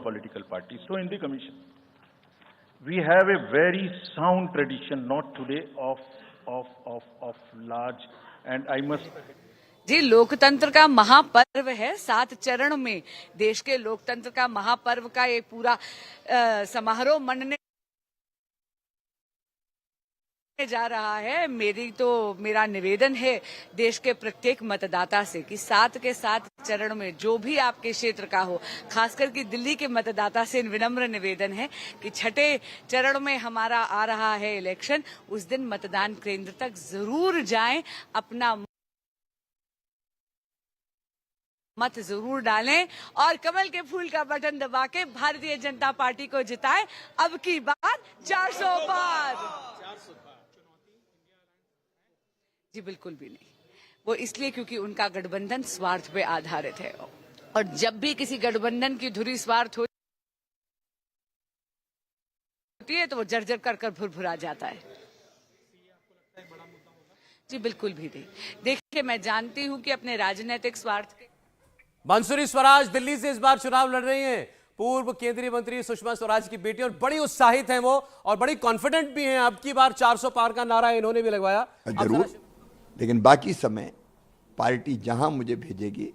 political parties. So in the commission, we have a very sound tradition, not today, of large, and I must. जी, लोकतंत्र का महापर्व है। 7 चरण में देश के लोकतंत्र का महापर्व का एक पूरा समारोह मनने जा रहा है। मेरा निवेदन है देश के प्रत्येक मतदाता से कि 7 के 7 चरण में जो भी आपके क्षेत्र का हो, खासकर कि दिल्ली के मतदाता से विनम्र निवेदन है कि 6ठे चरण में हमारा आ रहा है इलेक्शन, उस दिन मतदान केंद्र तक जरूर जाएं, अपना मत जरूर डालें और कमल के फूल का बटन दबा के भारतीय जनता पार्टी को जिताएं। अब की बार 400 पार। जी बिल्कुल भी नहीं। वो इसलिए क्योंकि उनका गठबंधन स्वार्थ पे आधारित है और जब भी किसी गठबंधन की धुरी स्वार्थ होती है तो वो जर्जर कर भुरभुरा जाता है। जी बिल्कुल भी नहीं। देखिए, मैं जानती हूं कि अपने राजनीतिक स्वार्थ के बांसुरी स्वराज दिल्ली से इस बार चुनाव लड़ रही हैं। पूर्व केंद्रीय मंत्री सुषमा स्वराज की बेटी और बड़ी उत्साहित हैं वो और बड़ी कॉन्फिडेंट भी हैं। अब की बार 400 पार का नारा इन्होंने भी लगवाया। जरूर, लेकिन बाकी समय पार्टी जहां मुझे भेजेगी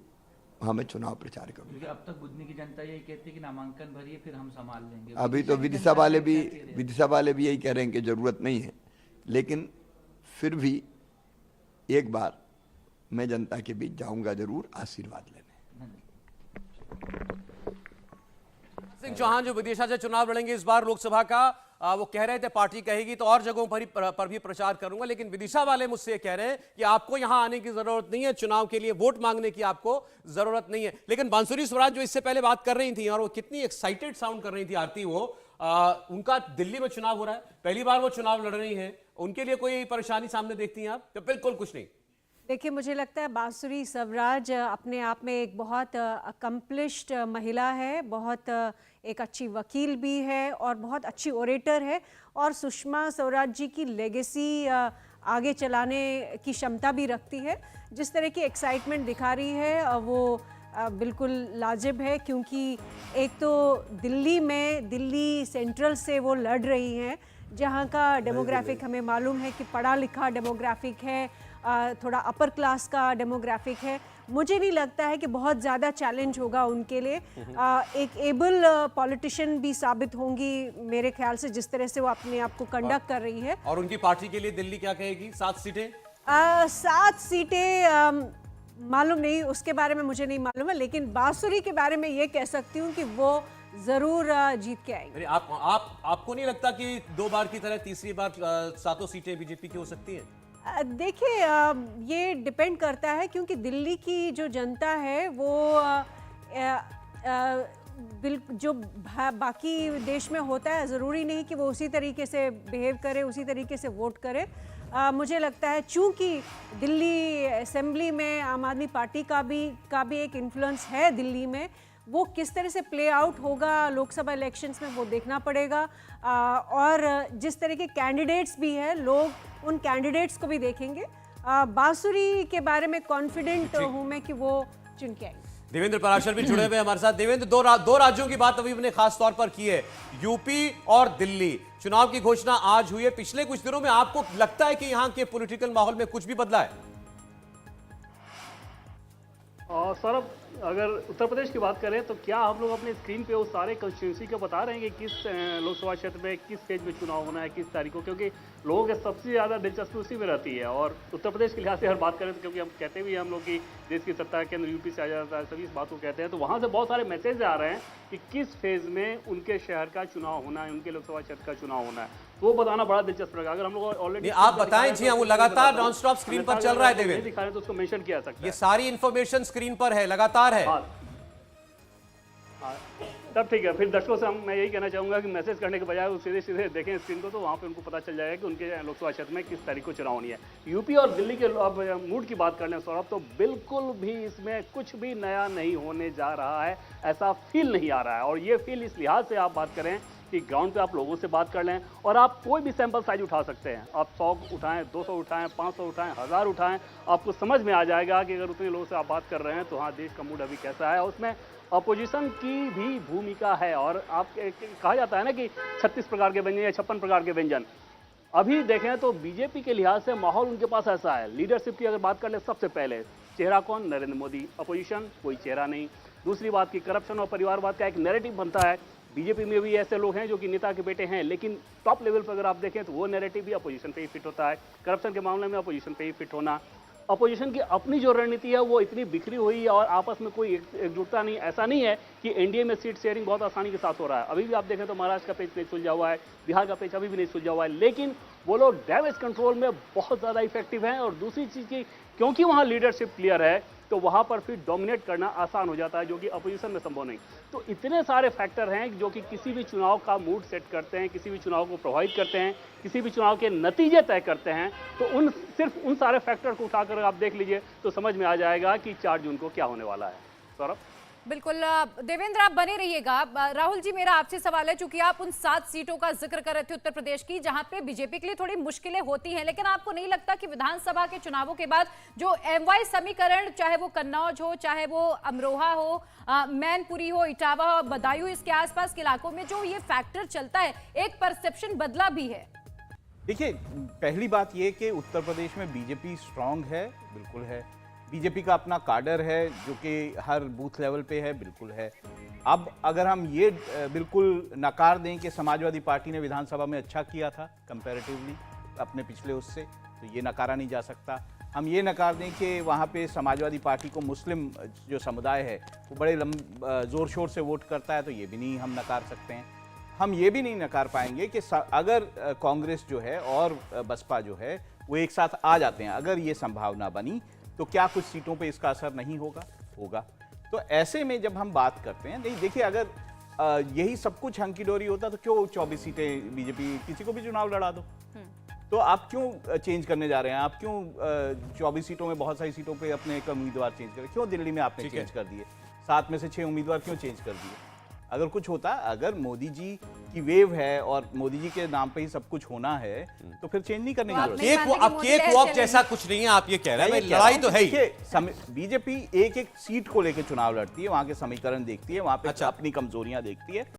वहां मैं चुनाव प्रचार करूंगा। अब तक बुधनी की जनता यही कहती है कि नामांकन भरिए फिर हम संभाल लेंगे। अभी तो विदिशा वाले भी यही कह रहे हैं कि जरूरत नहीं है, लेकिन फिर भी एक बार मैं जनता के बीच जाऊंगा जरूर आशीर्वाद लेने। सिंह चौहान जो विदिशा से चुनाव लड़ेंगे इस बार लोकसभा का, वो कह रहे थे पार्टी कहेगी तो और जगहों पर भी प्रचार करूंगा, लेकिन विदिशा वाले मुझसे कह रहे हैं कि आपको यहां आने की जरूरत नहीं है, चुनाव के लिए वोट मांगने की आपको जरूरत नहीं है। लेकिन बांसुरी स्वराज जो इससे पहले बात कर रही थी और वो कितनी एक्साइटेड साउंड कर रही थी आरती, वो उनका दिल्ली में चुनाव हो रहा है, पहली बार वो चुनाव लड़ रही है, उनके लिए कोई परेशानी सामने देखती हैं आप? तो बिल्कुल कुछ नहीं। देखिए, मुझे लगता है बांसुरी स्वराज अपने आप में एक बहुत अकम्पलिश्ड महिला है, बहुत एक अच्छी वकील भी है और बहुत अच्छी ओरेटर है और सुषमा स्वराज जी की लेगेसी आगे चलाने की क्षमता भी रखती है। जिस तरह की एक्साइटमेंट दिखा रही है वो बिल्कुल लाजिब है, क्योंकि एक तो दिल्ली सेंट्रल से वो लड़ रही हैं, जहाँ का डेमोग्राफिक हमें मालूम है कि पढ़ा लिखा डेमोग्राफिक है, थोड़ा अपर क्लास का डेमोग्राफिक है। मुझे नहीं लगता है कि बहुत ज़्यादा चैलेंज होगा उनके लिए। एक एबल पॉलिटिशियन भी साबित होंगी मेरे ख्याल से, जिस तरह से वो अपने आप को कंडक्ट कर रही है। और उनकी पार्टी के लिए दिल्ली क्या कहेगी? 7 सीटें 7 सीटें मालूम नहीं, उसके बारे में मुझे नहीं मालूम है, लेकिन बांसुरी के बारे में ये कह सकती हूँ कि वो जरूर जीत के आएंगे। आपको नहीं लगता कि 2 बार की तरह तीसरी बार 7 सीटें बीजेपी की हो सकती हैं? देखिए, ये डिपेंड करता है, क्योंकि दिल्ली की जो जनता है वो जो बाकी देश में होता है, ज़रूरी नहीं कि वो उसी तरीके से बिहेव करे, उसी तरीके से वोट करे। मुझे लगता है चूंकि दिल्ली असेंबली में आम आदमी पार्टी का भी एक इन्फ्लुएंस है दिल्ली में, वो किस तरह से प्ले आउट होगा लोकसभा इलेक्शंस में वो देखना पड़ेगा। और जिस तरह के कैंडिडेट्स भी हैं, लोग उन कैंडिडेट्स को भी देखेंगे। बांसुरी के बारे में कॉन्फिडेंट हूं मैं कि वो चुन के आएंगे। देवेंद्र पराशर भी जुड़े हुए हमारे साथ। देवेंद्र, दो राज्यों की बात अभी हमने खास तौर पर की है, यूपी और दिल्ली। चुनाव की घोषणा आज हुई है। पिछले कुछ दिनों में आपको लगता है कि यहाँ के पॉलिटिकल माहौल में कुछ भी बदला है? सौरभ, अगर उत्तर प्रदेश की बात करें तो क्या हम लोग अपने स्क्रीन पे उस सारे कंस्टिट्यूंसी को बता रहे हैं कि किस लोकसभा क्षेत्र में किस फेज में चुनाव होना है, किस तारीख को? क्योंकि लोगों के सबसे ज़्यादा दिलचस्पी उसी में रहती है। और उत्तर प्रदेश के लिहाज से अगर बात करें तो, क्योंकि हम कहते भी हैं हम लोग की देश की सत्ता के अंदर यूपी से आ जाता है, सभी इस बात को कहते हैं, तो वहाँ से बहुत सारे मैसेज आ रहे हैं कि किस फेज में उनके शहर का चुनाव होना है, उनके लोकसभा क्षेत्र का चुनाव होना है, तो वो बताना बड़ा दिलचस्प रहेगा। अगर हम लोग ऑलरेडी आप बताएं। जी हाँ, वो लगातार नॉन स्टॉप स्क्रीन पर चल रहा है देवेंद्र, दिखा रहे तो उसको मेंशन किया सकता है। ये सारी इंफॉर्मेशन स्क्रीन पर है, लगातार है। तब ठीक है, फिर दर्शकों से मैं यही कहना चाहूँगा कि मैसेज करने के बजाय वो सीधे सीधे देखें स्क्रीन को, तो वहाँ पे उनको पता चल जाएगा कि उनके लोकसभा क्षेत्र में किस तारीख को चुनाव होनी है। यूपी और दिल्ली के अब मूड की बात कर लें सौरभ, तो बिल्कुल भी इसमें कुछ भी नया नहीं होने जा रहा है, ऐसा फील नहीं आ रहा है। और ये फील इस लिहाज से आप बात करें कि ग्राउंड पे आप लोगों से बात कर लें और आप कोई भी सैंपल साइज उठा सकते हैं। आप 100 उठाएं, 200 उठाएं, 500 उठाएं, 1000 उठाएं, आपको समझ में आ जाएगा कि अगर उतने लोगों से आप बात कर रहे हैं तो हाँ, देश का मूड अभी कैसा है। उसमें अपोजिशन की भी भूमिका है। और आप कहा जाता है ना कि 36 प्रकार के व्यंजन या 56 प्रकार के व्यंजन। अभी देखें तो बीजेपी के लिहाज से माहौल उनके पास ऐसा है। लीडरशिप की अगर बात कर ले, सबसे पहले चेहरा कौन? नरेंद्र मोदी। अपोजिशन कोई चेहरा नहीं। दूसरी बात की करप्शन और परिवारवाद का एक नैरेटिव बनता है। बीजेपी में भी ऐसे लोग हैं जो कि नेता के बेटे हैं, लेकिन टॉप लेवल पर अगर आप देखें तो वो नैरेटिव भी अपोजिशन पे ही फिट होता है। करप्शन के मामले में अपोजिशन पे ही फिट होना। अपोजिशन की अपनी जो रणनीति है वो इतनी बिखरी हुई है और आपस में कोई एकजुटता नहीं। ऐसा नहीं है कि एनडीए में सीट शेयरिंग बहुत आसानी के साथ हो रहा है। अभी भी आप देखें तो महाराष्ट्र का पेच नहीं सुलझा हुआ है, बिहार का पेच अभी भी नहीं सुलझा हुआ है, लेकिन वो लोग डैमेज कंट्रोल में बहुत ज़्यादा इफेक्टिव हैं। और दूसरी चीज़ की, क्योंकि वहाँ लीडरशिप क्लियर है तो वहाँ पर फिर डोमिनेट करना आसान हो जाता है, जो कि अपोजिशन में संभव नहीं। तो इतने सारे फैक्टर हैं जो कि किसी भी चुनाव का मूड सेट करते हैं, किसी भी चुनाव को प्रभावित करते हैं, किसी भी चुनाव के नतीजे तय करते हैं। तो सिर्फ उन सारे फैक्टर को उठाकर आप देख लीजिए तो समझ में आ जाएगा कि 4 जून को क्या होने वाला है। सौरभ। बिल्कुल देवेंद्र, आप बने रहिएगा। राहुल जी, मेरा आपसे सवाल है, चूंकि आप उन 7 सीटों का जिक्र कर रहे थे उत्तर प्रदेश की, जहां पे बीजेपी के लिए थोड़ी मुश्किलें होती हैं, लेकिन आपको नहीं लगता कि विधानसभा के चुनावों के बाद जो एमवाई समीकरण, चाहे वो कन्नौज हो, चाहे वो अमरोहा हो, मैनपुरी हो, इटावा हो, बदायूं, इसके आसपास के इलाकों में जो ये फैक्टर चलता है, एक परसेप्शन बदला भी है? देखिए, पहली बात ये कि उत्तर प्रदेश में बीजेपी स्ट्रांग है, बिल्कुल है। बीजेपी का अपना काडर है जो कि हर बूथ लेवल पे है, बिल्कुल है। अब अगर हम ये बिल्कुल नकार दें कि समाजवादी पार्टी ने विधानसभा में अच्छा किया था कंपैरेटिवली अपने पिछले उससे, तो ये नकारा नहीं जा सकता। हम ये नकार दें कि वहाँ पे समाजवादी पार्टी को मुस्लिम जो समुदाय है वो बड़े ज़ोर शोर से वोट करता है, तो ये भी नहीं हम नकार सकते हैं। हम ये भी नहीं नकार पाएंगे कि अगर कांग्रेस जो है और बसपा जो है वो एक साथ आ जाते हैं, अगर ये संभावना बनी तो क्या कुछ सीटों पे इसका असर नहीं होगा। तो ऐसे में जब हम बात करते हैं, नहीं देखिए, अगर यही सब कुछ हंकी डोरी होता तो क्यों 24 सीटें बीजेपी किसी को भी चुनाव लड़ा दो। तो आप क्यों चेंज करने जा रहे हैं? आप क्यों 24 सीटों में बहुत सारी सीटों पे अपने एक उम्मीदवार चेंज करें? क्यों दिल्ली में आपने चेंज कर दिए? 7 में से 6 उम्मीदवार क्यों चेंज कर दिए? अगर कुछ होता, अगर मोदी जी की वेव है और मोदी जी के नाम पे ही सब कुछ होना है, तो फिर चेंज नहीं करने की जरूरत है। अब केक वॉक जैसा कुछ नहीं है, आप ये कह रहे हैं। लड़ाई तो है ही। बीजेपी एक एक सीट को लेकर चुनाव लड़ती है, वहां के समीकरण देखती है, वहां पे अपनी कमजोरियां देखती है।